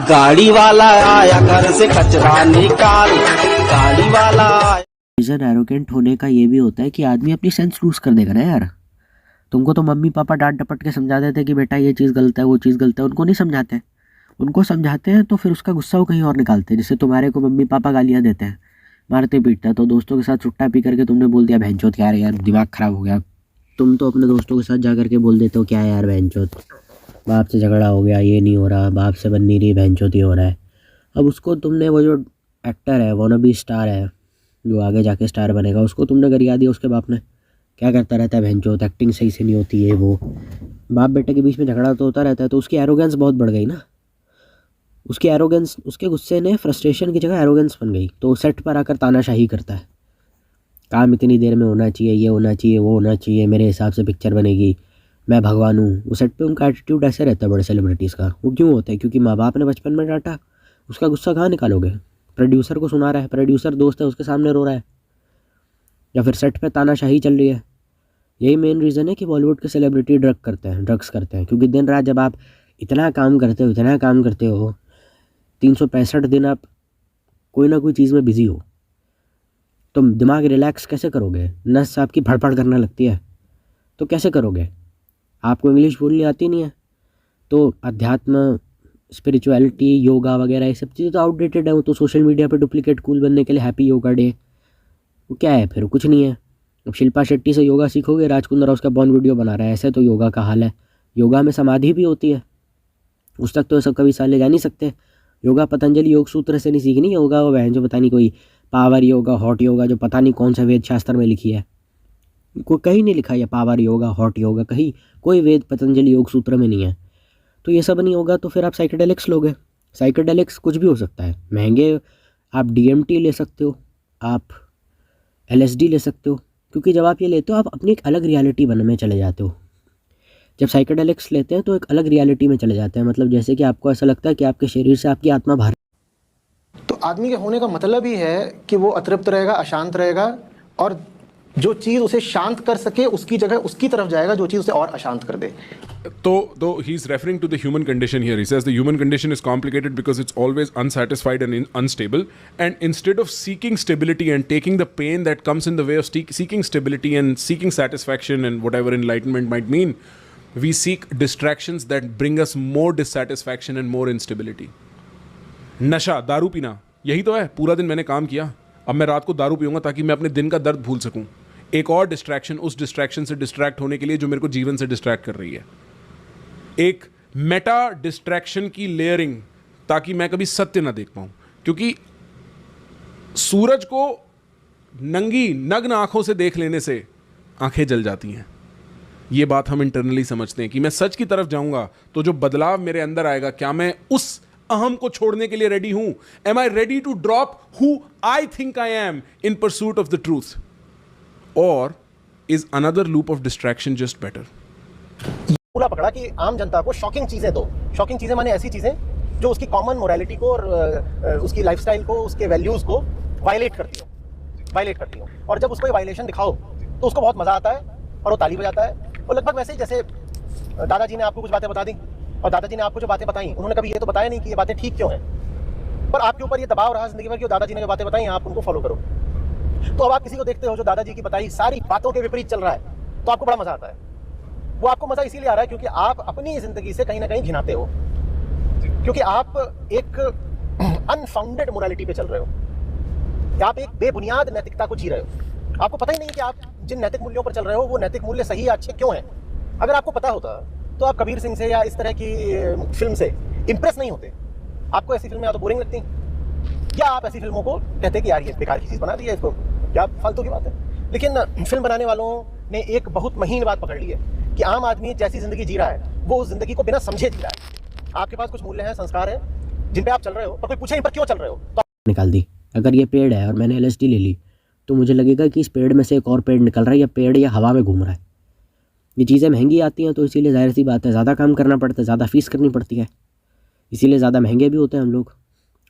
गाड़ी वाला आया घर से कचरा निकाल, गाड़ी वाला। रीज़न एरोगेंट होने का ये भी होता है कि आदमी अपनी सेंस लूज कर देगा ना यार। तुमको तो मम्मी पापा डांट डपट के समझा देते हैं कि बेटा ये चीज़ गलत है वो चीज़ गलत है, उनको नहीं समझाते। उनको समझाते हैं तो फिर उसका गुस्सा वो कहीं और निकालते हैं। जैसे तुम्हारे को मम्मी पापा गालियाँ देते हैं, मारते पीटते हैं, तो दोस्तों के साथ सुट्टा पी करके तुमने बोल दिया भैंचोद क्या यार दिमाग ख़राब हो गया। तुम तो अपने दोस्तों के साथ जा करके बोल देते हो क्या यार भैंचोद, बाप से झगड़ा हो गया, ये नहीं हो रहा, बाप से बन नहीं रही, भैंचोद ये हो रहा है। अब उसको तुमने वो जो एक्टर है वॉनबी स्टार है जो आगे जाके स्टार बनेगा, उसको तुमने गरिया दिया उसके बाप ने। क्या करता रहता है भैंचोद, एक्टिंग सही से नहीं होती है वो। बाप बेटे के बीच में झगड़ा तो होता रहता है, तो उसकी एरोगेंस बहुत बढ़ गई ना। उसकी एरोगेंस, उसके गुस्से ने फ्रस्ट्रेशन की जगह एरोगेंस बन गई। तो सेट पर आकर तानाशाही करता है, काम इतनी देर में होना चाहिए, ये होना चाहिए, वो होना चाहिए, मेरे हिसाब से पिक्चर बनेगी, मैं भगवान हूँ। वो सेट पे उनका एटीट्यूड ऐसे रहता है बड़े सेलिब्रिटीज़ का। वो क्यों होता है? क्योंकि माँ बाप ने बचपन में डांटा, उसका गुस्सा कहाँ निकालोगे? प्रोड्यूसर को सुना रहा है, प्रोड्यूसर दोस्त है उसके सामने रो रहा है, या फिर सेट पे तानाशाही चल रही है। यही मेन रीज़न है कि बॉलीवुड के सेलिब्रिटी ड्रग्स करते हैं। क्योंकि दिन रात जब आप इतना काम करते हो 365 दिन आप कोई ना कोई चीज़ में बिज़ी हो, तो दिमाग रिलैक्स कैसे करोगे? नस आपकी फड़फड़ करने लगती है, तो कैसे करोगे? आपको इंग्लिश बोलनी आती नहीं है, तो अध्यात्म, स्पिरिचुअलिटी, योगा वगैरह ये सब चीज़ें तो आउटडेटेड है। वो तो सोशल मीडिया पे डुप्लीकेट कूल बनने के लिए हैप्पी योगा डे, वो क्या है फिर? कुछ नहीं है। अब शिल्पा शेट्टी से योगा सीखोगे, राजकुंद्रा उसका बॉर्न वीडियो बना रहा है, ऐसे तो योगा का हाल है। योगा में समाधि भी होती है, उस तक तो सब कभी साल ले जा नहीं सकते। योगा पतंजलि योग सूत्र से नहीं सीखनी योगा, वो बहन जो पता नहीं कोई पावर योगा, हॉट योगा, जो पता नहीं कौन सा वेद शास्त्र में लिखी है, को कहीं नहीं लिखा है पावर योगा, हॉट योगा, कहीं कोई वेद पतंजलि योग सूत्र में नहीं है। तो ये सब नहीं होगा तो फिर आप साइकेडेलिक्स लोगे। साइकेडेलिक्स कुछ भी हो सकता है, महंगे। आप DMT ले सकते हो, आप LSD ले सकते हो, क्योंकि जब आप ये लेते हो आप अपनी एक अलग रियलिटी में चले जाते हो। जब साइकेडेलिक्स लेते हैं तो एक अलग रियलिटी में चले जाते हैं, मतलब जैसे कि आपको ऐसा लगता है कि आपके शरीर से आपकी आत्मा बाहर। तो आदमी के होने का मतलब ही है कि वो अतृप्त रहेगा, अशांत रहेगा, और जो चीज़ उसे शांत कर सके उसकी जगह उसकी तरफ जाएगा जो चीज़ उसे और अशांत कर दे। So he's referring to the human condition here. He says the human condition is complicated because it's always unsatisfied and unstable. And instead of seeking stability and taking the pain that comes in the way of seeking stability and seeking satisfaction and whatever enlightenment might mean, we seek distractions that bring us more dissatisfaction and more instability. नशा, दारू पीना, यही तो है। पूरा दिन मैंने काम किया, अब मैं रात को दारू पीऊंगा ताकि मैं अपने दिन का दर्द भूल सकूं। एक और डिस्ट्रैक्शन, उस डिस्ट्रैक्शन से डिस्ट्रैक्ट होने के लिए जो मेरे को जीवन से डिस्ट्रैक्ट कर रही है। एक मेटा डिस्ट्रैक्शन की लेयरिंग, ताकि मैं कभी सत्य ना देख पाऊं। क्योंकि सूरज को नग्न आंखों से देख लेने से आंखें जल जाती हैं। ये बात हम इंटरनली समझते हैं कि मैं सच की तरफ जाऊंगा तो जो बदलाव मेरे अंदर आएगा, क्या मैं उस अहम को छोड़ने के लिए रेडी हूं? Am I ready to drop who I think I am in pursuit of the truth, और is another loop of distraction just better? पूरा पकड़ा कि आम जनता को शॉकिंग चीजें दो। शॉकिंग चीजें माने ऐसी चीजें जो उसकी कॉमन मोरालिटी को और उसकी लाइफस्टाइल को, उसके वैल्यूज को वायलेट करती हो। और जब उसको ये वायलेशन दिखाओ तो उसको बहुत मजा आता है और वो ताली बजाता है। और लगभग वैसे ही जैसे दादाजी ने आपको कुछ बातें बता दी, और दादाजी ने आपको जो बातें बताई उन्होंने कभी ये तो बताया नहीं कि ये बातें ठीक क्यों हैं, पर आपके ऊपर ये दबाव रहा जिंदगी में कि दादाजी ने जो बातें बताई आप उनको फॉलो करो। तो अब आप किसी को देखते हो जो दादाजी की बताई सारी बातों के विपरीत चल रहा है, तो आपको बड़ा मजा आता है। वो आपको मजा इसीलिए आ रहा है क्योंकि आप अपनी जिंदगी से कहीं ना कहीं घिनाते हो, क्योंकि आप एक अनफाउंडेड मोरालिटी पे चल रहे हो, आप एक बेबुनियाद नैतिकता को जी रहे हो। आपको पता ही नहीं कि आप जिन नैतिक मूल्यों पर चल रहे हो वो नैतिक मूल्य सही या अच्छे क्यों हैं। अगर आपको पता होता तो आप कबीर सिंह से या इस तरह की फिल्म से इंप्रेस नहीं होते। आपको ऐसी फिल्में या तो बोरिंग लगती, या आप ऐसी फिल्मों को कहते कि यार ये बेकार की चीज़ बना दी है, इसको क्या फालतू की बात है। लेकिन फिल्म बनाने वालों ने एक बहुत महीन बात पकड़ ली है कि आम आदमी जैसी जिंदगी जी रहा है वो उस जिंदगी को बिना समझे जी रहा है। आपके पास कुछ मूल्य हैं, संस्कार हैं जिन पे आप चल रहे हो, पर कोई पूछे इन पर क्यों चल रहे हो तो निकाल दी। अगर ये पेड़ है और मैंने LSD ले ली तो मुझे लगेगा कि इस पेड़ में से एक और पेड़ निकल रहा है, या पेड़ या हवा में घूम रहा है। ये चीज़ें महंगी आती हैं तो इसीलिए जाहिर सी बात है ज़्यादा काम करना पड़ता है, ज़्यादा फीस करनी पड़ती है, इसीलिए ज़्यादा महंगे भी होते हैं हम लोग।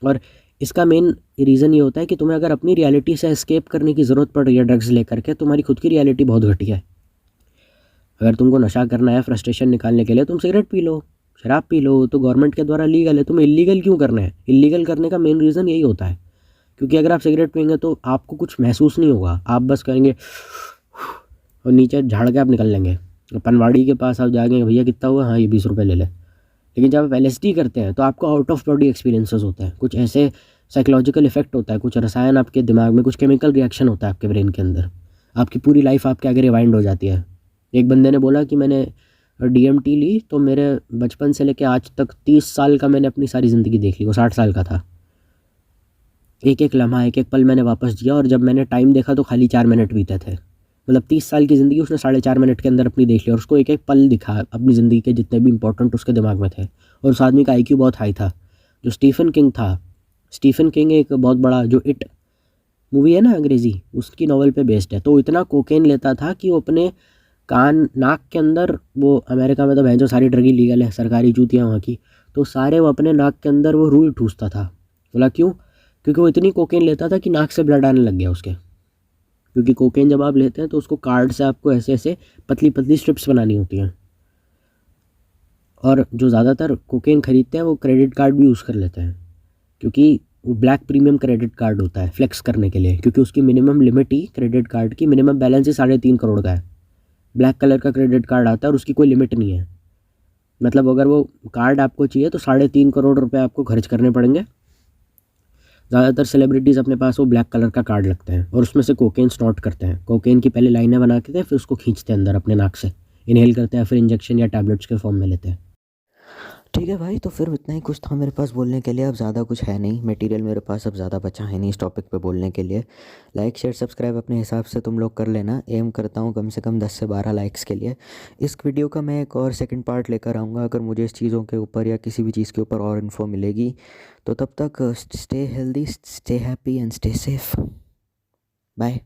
और इसका मेन रीज़न ये होता है कि तुम्हें अगर अपनी रियलिटी से एस्केप करने की ज़रूरत पड़ रही है ड्रग्स लेकर के, तुम्हारी खुद की रियलिटी बहुत घटिया है। अगर तुमको नशा करना है फ्रस्ट्रेशन निकालने के लिए, तुम सिगरेट पी लो, शराब पी लो तो गवर्नमेंट के द्वारा लीगल है, तुम्हें इलीगल क्यों करना है? इलीगल करने का मेन रीज़न यही होता है, क्योंकि अगर आप सिगरेट पियेंगे तो आपको कुछ महसूस नहीं होगा, आप बस करेंगे और नीचे झाड़ के आप निकल लेंगे। पनवाड़ी के पास आप जाएंगे, भैया कितना हुआ, हाँ ये 20 रुपये ले ले। लेकिन जब आप LSD करते हैं तो आपको आउट ऑफ बॉडी एक्सपीरियंसेस होते हैं, कुछ ऐसे साइकोलॉजिकल इफेक्ट होता है, कुछ रसायन आपके दिमाग में, कुछ केमिकल रिएक्शन होता है आपके ब्रेन के अंदर, आपकी पूरी लाइफ आपके आगे रिवाइंड हो जाती है। एक बंदे ने बोला कि मैंने DMT ली तो मेरे बचपन से लेकर आज तक 30 साल का मैंने अपनी सारी ज़िंदगी देख ली। वो 60 साल का था। एक एक लम्हा, एक एक पल मैंने वापस जिया, और जब मैंने टाइम देखा तो खाली 4 मिनट बीते थे। मतलब 30 साल की ज़िंदगी उसने 4.5 मिनट के अंदर अपनी देख ली, और उसको एक एक पल दिखा अपनी ज़िंदगी के जितने भी इंपॉर्टेंट उसके दिमाग में थे। और उस आदमी का IQ बहुत हाई था। जो स्टीफन किंग था, स्टीफन किंग एक बहुत बड़ा, जो इट मूवी है ना अंग्रेज़ी, उसकी नॉवल पे बेस्ड है। तो इतना कोकेन लेता था कि वो अपने कान, नाक के अंदर, वो अमेरिका में तो भैंसो सारी ड्रग लीगल है, सरकारी चूतियाँ वहाँ की, तो सारे वो अपने नाक के अंदर वो रुई ठूसता था। बोला क्यों? क्योंकि वो इतनी कोकेन लेता था कि नाक से ब्लड आने लग गया उसके। क्योंकि कोकेन जब आप लेते हैं तो उसको कार्ड से आपको ऐसे ऐसे पतली पतली स्ट्रिप्स बनानी होती हैं, और जो ज़्यादातर कोकेन खरीदते हैं वो क्रेडिट कार्ड भी यूज़ कर लेते हैं, क्योंकि वो ब्लैक प्रीमियम क्रेडिट कार्ड होता है फ्लेक्स करने के लिए, क्योंकि उसकी मिनिमम लिमिट ही, क्रेडिट कार्ड की मिनिमम बैलेंस ही 3.5 करोड़ का है। ब्लैक कलर का क्रेडिट कार्ड आता है और उसकी कोई लिमिट नहीं है। मतलब अगर वो कार्ड आपको चाहिए तो 3.5 करोड़ रुपए आपको खर्च करने पड़ेंगे। ज़्यादातर सेलिब्रिटीज़ अपने पास वो ब्लैक कलर का कार्ड रखते हैं और उसमें से कोकेन स्नॉट करते हैं। कोकेन की पहले लाइनें बना के फिर उसको खींचते हैं अंदर अपने नाक से, इनहेल करते हैं, फिर इंजेक्शन या टैबलेट्स के फॉर्म में लेते हैं। ठीक है भाई, तो फिर इतना ही कुछ था मेरे पास बोलने के लिए। अब ज़्यादा कुछ है नहीं, मटेरियल मेरे पास अब ज़्यादा बचा है नहीं इस टॉपिक पे बोलने के लिए। लाइक शेयर सब्सक्राइब अपने हिसाब से तुम लोग कर लेना। एम करता हूँ कम से कम 10 से 12 लाइक्स के लिए। इस वीडियो का मैं एक और सेकंड पार्ट लेकर आऊँगा अगर मुझे इस चीज़ों के ऊपर या किसी भी चीज़ के ऊपर और इन्फो मिलेगी। तो तब तक stay healthy, stay happy and stay safe. Bye.